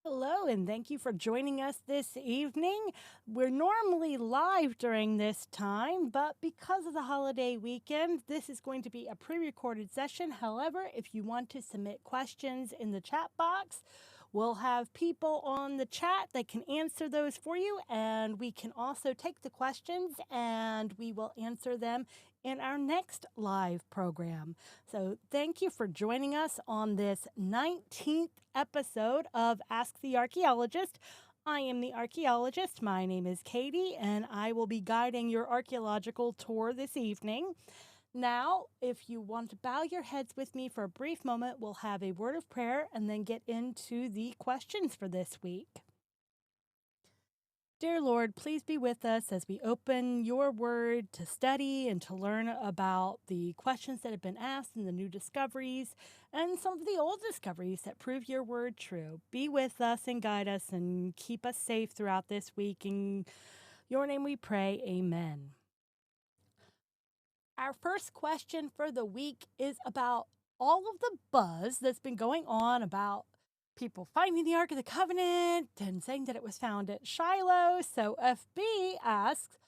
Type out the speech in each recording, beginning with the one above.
Hello, and thank you for joining us this evening. We're normally live during this time, but because of the holiday weekend, this is going to be a pre recorded session. However, if you want to submit questions in the chat box, we'll have people on the chat that can answer those for you, and we can also take the questions and we will answer them in our next live program. So, thank you for joining us on this 19th episode of Ask the Archaeologist. I am the archaeologist. My name is Katie, and I will be guiding your archaeological tour this evening. Now, if you want to bow your heads with me for a brief moment, we'll have a word of prayer and then get into the questions for this week. Dear Lord, please be with us as we open your word to study and to learn about the questions that have been asked and the new discoveries and some of the old discoveries that prove your word true. Be with us and guide us and keep us safe throughout this week. In your name we pray, amen. Our first question for the week is about all of the buzz that's been going on about people finding the Ark of the Covenant and saying that it was found at Shiloh. So FB asks,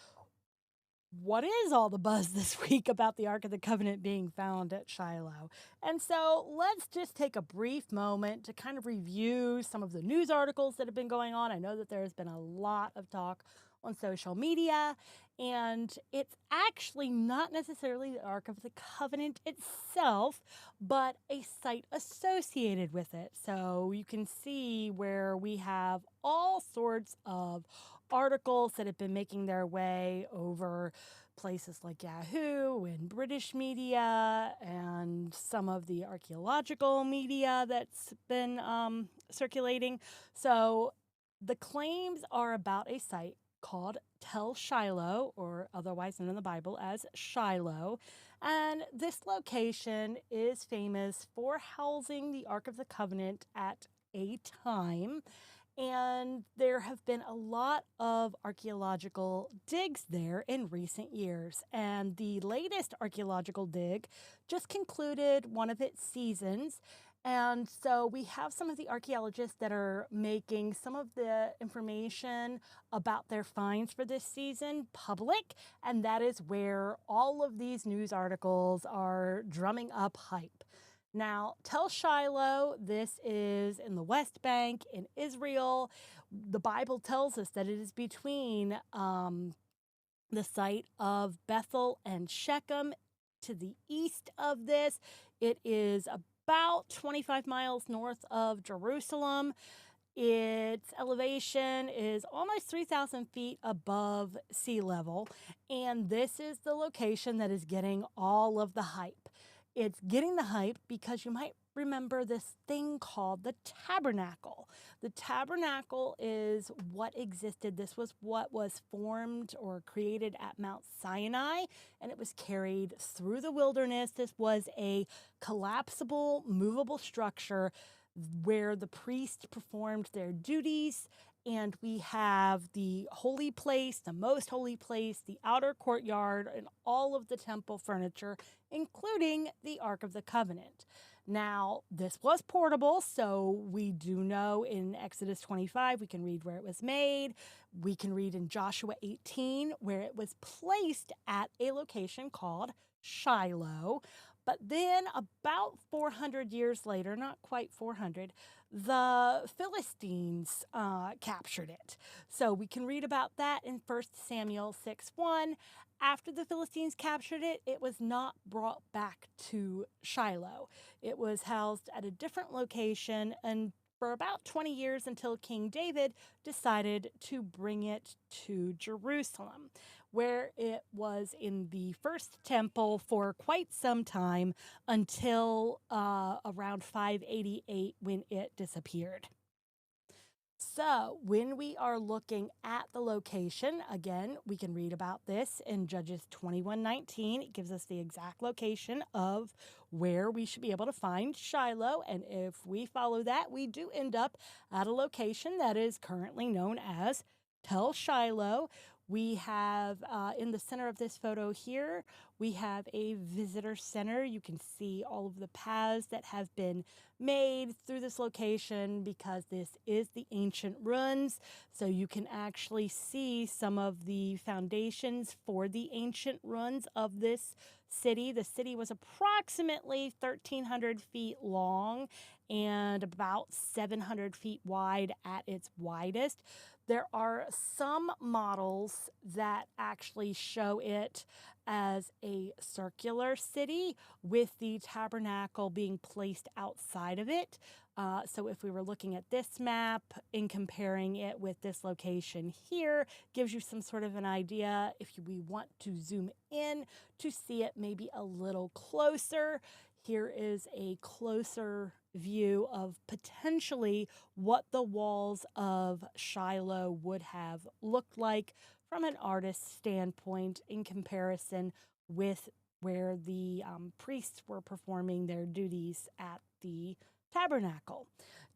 what is all the buzz this week about the Ark of the Covenant being found at Shiloh? And so let's just take a brief moment to kind of review some of the news articles that have been going on. I know that there's been a lot of talk on social media, and it's actually not necessarily the Ark of the Covenant itself, but a site associated with it. So you can see where we have all sorts of articles that have been making their way over places like Yahoo and British media and some of the archaeological media that's been circulating. So the claims are about a site called Tel Shiloh, or otherwise known in the Bible as Shiloh. And this location is famous for housing the Ark of the Covenant at a time. And there have been a lot of archaeological digs there in recent years. And the latest archaeological dig just concluded one of its seasons. And so we have some of the archaeologists that are making some of the information about their finds for this season public. And that is where all of these news articles are drumming up hype. Now, Tel Shiloh, this is in the West Bank in Israel. The Bible tells us that it is between the site of Bethel and Shechem to the east of this. It is about 25 miles north of Jerusalem. Its elevation is almost 3,000 feet above sea level, and this is the location that is getting all of the hype. It's getting the hype because you might remember this thing called the tabernacle. The tabernacle is what existed. This was what was formed or created at Mount Sinai, and it was carried through the wilderness. This was a collapsible, movable structure where the priests performed their duties. And we have the holy place, the most holy place, the outer courtyard, and all of the temple furniture, including the Ark of the Covenant. Now, this was portable, so we do know in Exodus 25, we can read where it was made. We can read in Joshua 18, where it was placed at a location called Shiloh. But then about 400 years later, not quite 400, the Philistines captured it. So we can read about that in 1 Samuel 6:1. After the Philistines captured it, it was not brought back to Shiloh. It was housed at a different location and for about 20 years until King David decided to bring it to Jerusalem, where it was in the first temple for quite some time until around 588 when it disappeared. So when we are looking at the location, again, we can read about this in Judges 21:19. It gives us the exact location of where we should be able to find Shiloh. And if we follow that, we do end up at a location that is currently known as Tel Shiloh. We have in the center of this photo here, We have a visitor center. You can see all of the paths that have been made through this location because this is the ancient ruins. So you can actually see some of the foundations for the ancient ruins of this city. The city was approximately 1,300 feet long and about 700 feet wide at its widest. There are some models that actually show it as a circular city with the tabernacle being placed outside of it. So if we were looking at this map and comparing it with this location here, gives you some sort of an idea if we want to zoom in to see it maybe a little closer. Here is a closer view of potentially what the walls of Shiloh would have looked like from an artist's standpoint in comparison with where the priests were performing their duties at the tabernacle.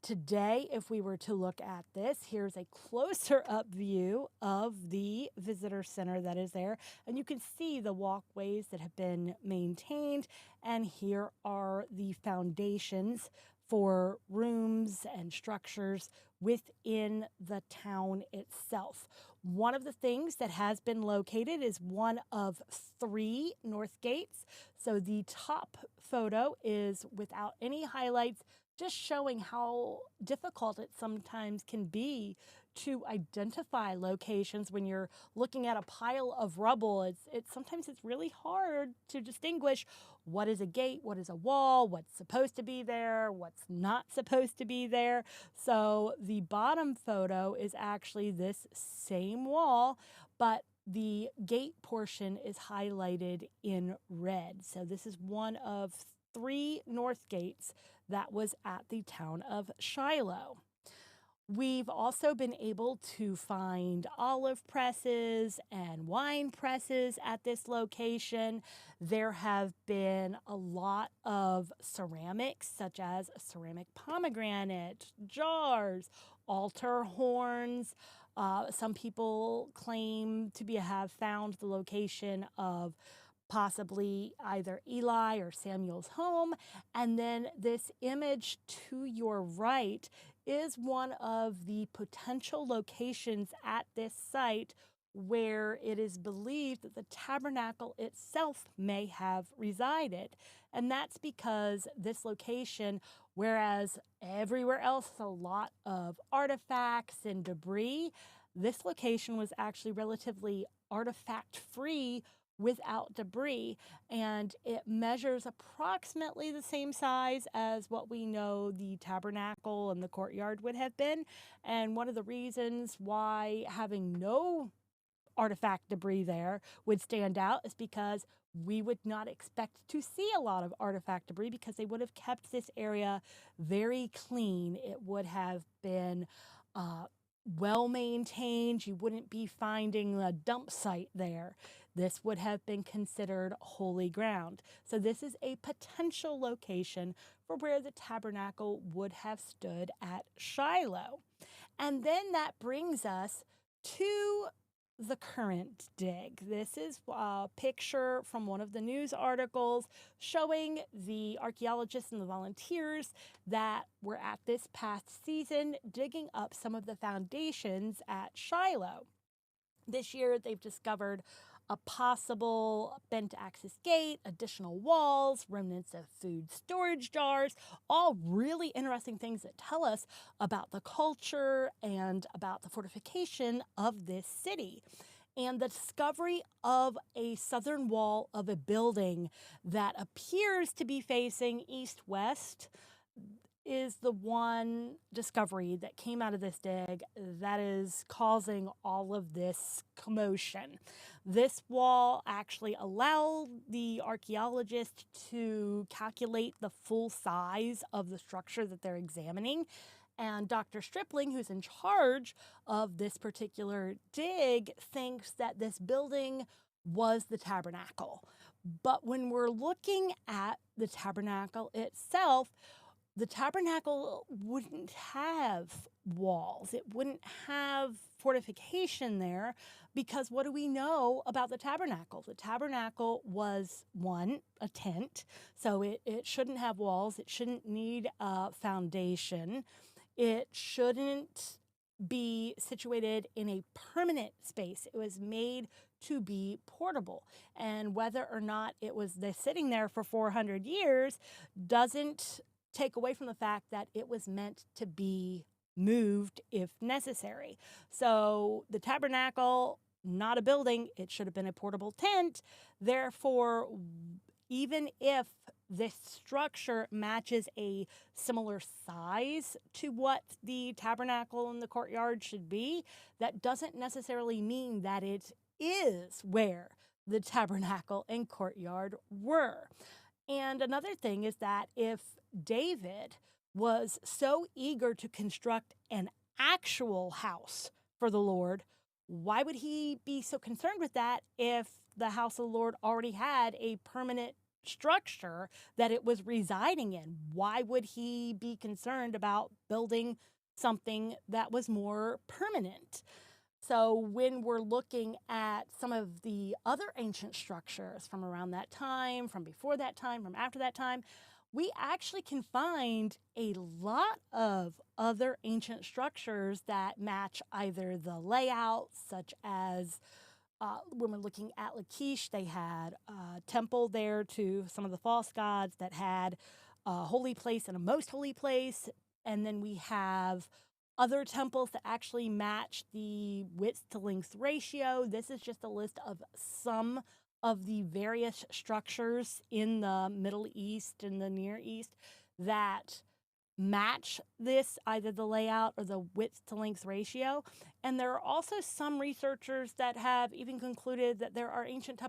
Today, if we were to look at this, here's a closer up view of the visitor center that is there, and you can see the walkways that have been maintained, and here are the foundations for rooms and structures within the town itself. One of the things that has been located is one of 3 north gates. So the top photo is without any highlights, just showing how difficult it sometimes can be to identify locations when you're looking at a pile of rubble. Sometimes it's really hard to distinguish what is a gate, what is a wall, what's supposed to be there, what's not supposed to be there. So the bottom photo is actually this same wall, but the gate portion is highlighted in red. So this is one of 3 north gates that was at the town of Shiloh. We've also been able to find olive presses and wine presses at this location. There have been a lot of ceramics, such as ceramic pomegranate, jars, altar horns. Some people claim to have found the location of possibly either Eli or Samuel's home. And then this image to your right is one of the potential locations at this site where it is believed that the tabernacle itself may have resided. And that's because this location, whereas everywhere else a lot of artifacts and debris, this location was actually relatively artifact free without debris, and it measures approximately the same size as what we know the tabernacle and the courtyard would have been. And one of the reasons why having no artifact debris there would stand out is because we would not expect to see a lot of artifact debris because they would have kept this area very clean. It would have been well maintained. You wouldn't be finding a dump site there. This would have been considered holy ground. So this is a potential location for where the tabernacle would have stood at Shiloh. And then that brings us to the current dig. This is a picture from one of the news articles showing the archaeologists and the volunteers that were at this past season digging up some of the foundations at Shiloh. This year, they've discovered a possible bent axis gate, additional walls, remnants of food storage jars, all really interesting things that tell us about the culture and about the fortification of this city. And the discovery of a southern wall of a building that appears to be facing east-west is the one discovery that came out of this dig that is causing all of this commotion. This wall actually allowed the archaeologist to calculate the full size of the structure that they're examining. And Dr. Stripling, who's in charge of this particular dig, thinks that this building was the tabernacle. But when we're looking at the tabernacle itself, the tabernacle wouldn't have walls. It wouldn't have fortification there because what do we know about the tabernacle? The tabernacle was one, a tent, so it shouldn't have walls. It shouldn't need a foundation. It shouldn't be situated in a permanent space. It was made to be portable. And whether or not it was sitting there for 400 years doesn't take away from the fact that it was meant to be moved if necessary. So the tabernacle, not a building, it should have been a portable tent. Therefore, even if this structure matches a similar size to what the tabernacle and the courtyard should be, that doesn't necessarily mean that it is where the tabernacle and courtyard were. And another thing is that if David was so eager to construct an actual house for the Lord, why would he be so concerned with that if the house of the Lord already had a permanent structure that it was residing in? Why would he be concerned about building something that was more permanent? So when we're looking at some of the other ancient structures from around that time, from before that time, from after that time, we actually can find a lot of other ancient structures that match either the layout, such as when we're looking at Lachish, they had a temple there to some of the false gods that had a holy place and a most holy place. And then we have other temples that actually match the width to length ratio. This is just a list of some of the various structures in the Middle East and the Near East that match this, either the layout or the width to length ratio. And there are also some researchers that have even concluded that there are ancient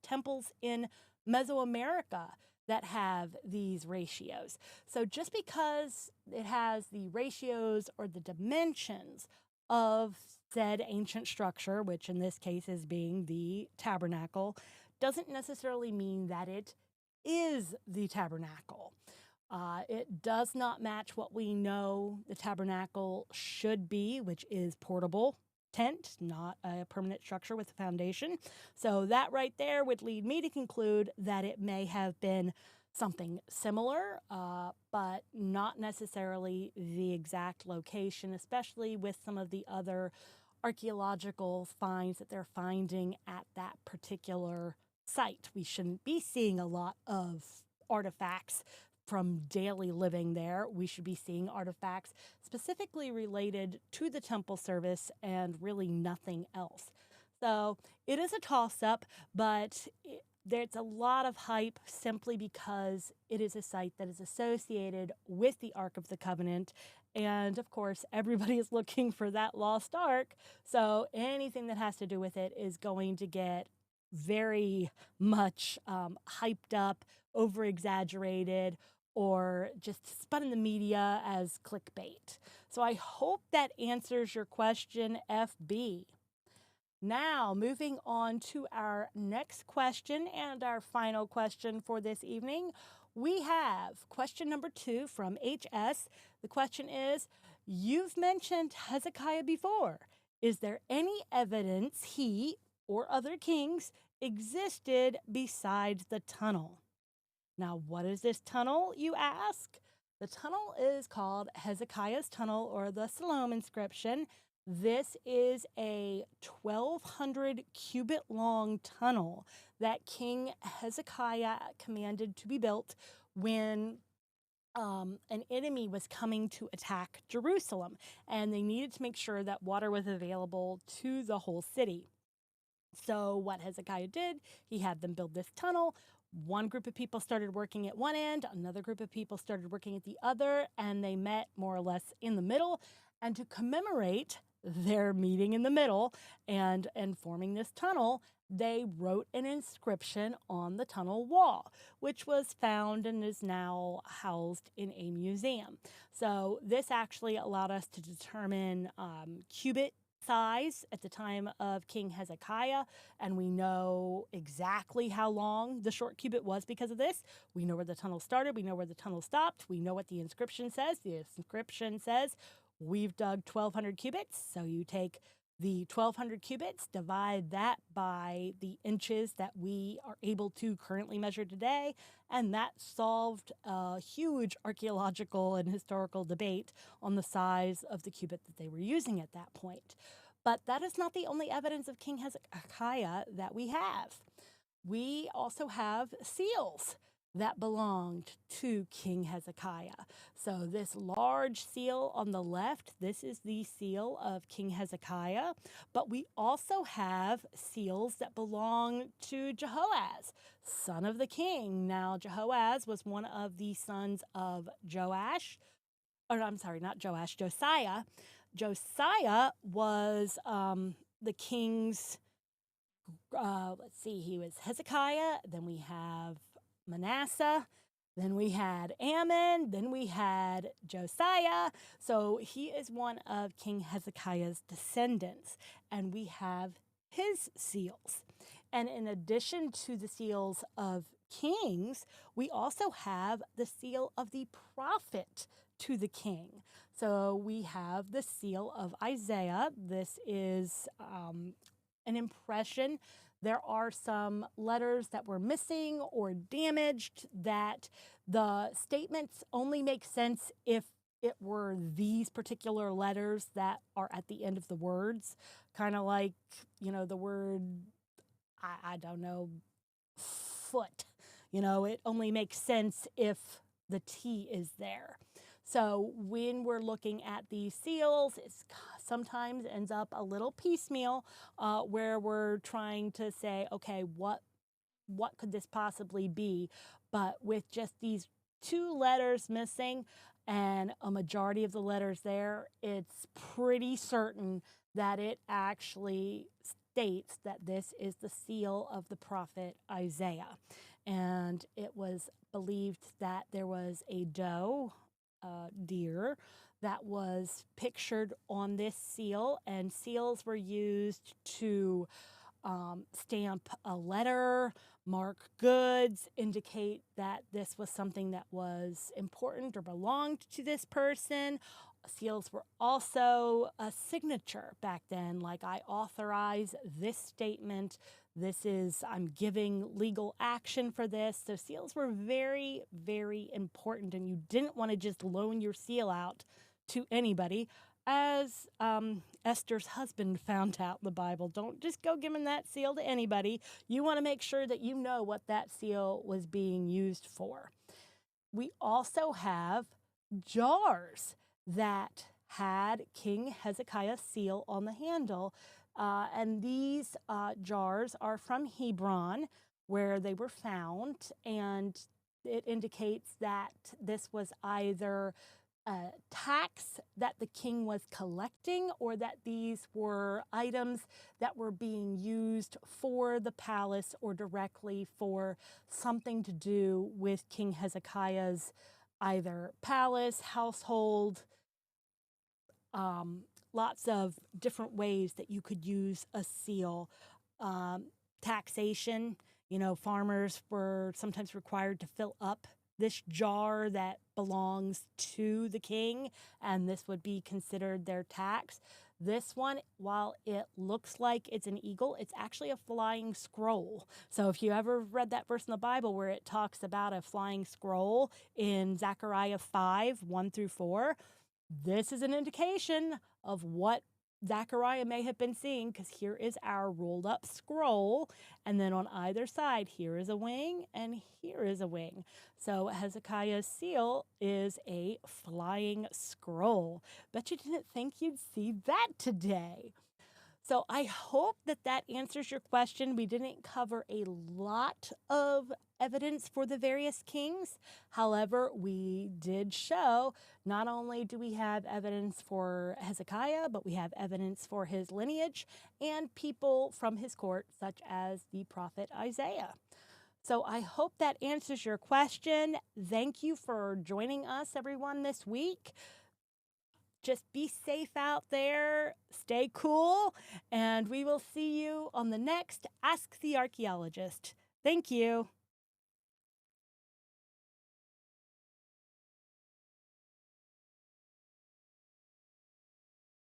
temples in Mesoamerica that have these ratios. So just because it has the ratios or the dimensions of said ancient structure, which in this case is being the tabernacle, doesn't necessarily mean that it is the tabernacle. It does not match what we know the tabernacle should be, which is portable tent, not a permanent structure with a foundation. So that right there would lead me to conclude that it may have been something similar, but not necessarily the exact location, especially with some of the other archaeological finds that they're finding at that particular site. We shouldn't be seeing a lot of artifacts from daily living there. We should be seeing artifacts specifically related to the temple service and really nothing else. So it is a toss-up, but there's a lot of hype simply because it is a site that is associated with the Ark of the Covenant. And of course, everybody is looking for that lost Ark. So anything that has to do with it is going to get very much hyped up, over-exaggerated, or just spun in the media as clickbait. So I hope that answers your question, FB. Now, moving on to our next question and our final question for this evening, we have question number 2 from HS. The question is, you've mentioned Hezekiah before. Is there any evidence he or other kings existed besides the tunnel? Now, what is this tunnel, you ask? The tunnel is called Hezekiah's Tunnel, or the Shiloh inscription. This is a 1,200 cubit long tunnel that King Hezekiah commanded to be built when an enemy was coming to attack Jerusalem, and they needed to make sure that water was available to the whole city. So what Hezekiah did, he had them build this tunnel. One group of people started working at one end, another group of people started working at the other, and they met more or less in the middle. And to commemorate their meeting in the middle and forming this tunnel, they wrote an inscription on the tunnel wall, which was found and is now housed in a museum. So this actually allowed us to determine cubits size at the time of King Hezekiah, and we know exactly how long the short cubit was because of this. We know where the tunnel started. We know where the tunnel stopped. We know what the inscription says. The inscription says, we've dug 1,200 cubits. So you take the 1,200 cubits, divide that by the inches that we are able to currently measure today, and that solved a huge archaeological and historical debate on the size of the cubit that they were using at that point. But that is not the only evidence of King Hezekiah that we have. We also have seals that belonged to King Hezekiah. So this large seal on the left, this is the seal of King Hezekiah, but we also have seals that belong to Jehoaz, son of the king. Now, Jehoaz was one of the sons of Joash, or I'm sorry, not Joash, Josiah. Josiah was the king's, let's see, he was Hezekiah, then we have Manasseh, then we had Ammon, then we had Josiah. So he is one of King Hezekiah's descendants, and we have his seals. And in addition to the seals of kings, we also have the seal of the prophet to the king. So we have the seal of Isaiah. This is an impression. There are some letters that were missing or damaged that the statements only make sense if it were these particular letters that are at the end of the words. Kind of like, the word, I don't know, foot. It only makes sense if the T is there. So when we're looking at these seals, it sometimes ends up a little piecemeal where we're trying to say, okay, what could this possibly be? But with just these 2 letters missing and a majority of the letters there, it's pretty certain that it actually states that this is the seal of the prophet Isaiah. And it was believed that there was a doe, deer, that was pictured on this seal, and seals were used to stamp a letter, mark goods, indicate that this was something that was important or belonged to this person. Seals were also a signature back then, like I authorize this statement. I'm giving legal action for this. So seals were very, very important, and you didn't want to just loan your seal out to anybody. As Esther's husband found out in the Bible, don't just go giving that seal to anybody. You want to make sure that you know what that seal was being used for. We also have jars that had King Hezekiah's seal on the handle. And these jars are from Hebron, where they were found, and it indicates that this was either a tax that the king was collecting, or that these were items that were being used for the palace or directly for something to do with King Hezekiah's either palace, household, lots of different ways that you could use a seal. Taxation, farmers were sometimes required to fill up this jar that belongs to the king, and this would be considered their tax. This one, while it looks like it's an eagle, it's actually a flying scroll. So if you ever read that verse in the Bible where it talks about a flying scroll in Zechariah 5, 1-4, this is an indication of what Zechariah may have been seeing, because here is our rolled up scroll, and then on either side, here is a wing and here is a wing. So Hezekiah's seal is a flying scroll. Bet you didn't think you'd see that today. So I hope that answers your question. We didn't cover a lot of evidence for the various kings. However, we did show not only do we have evidence for Hezekiah, but we have evidence for his lineage and people from his court, such as the prophet Isaiah. So I hope that answers your question. Thank you for joining us, everyone, this week. just be safe out there, stay cool, and we will see you on the next Ask the Archaeologist. Thank you.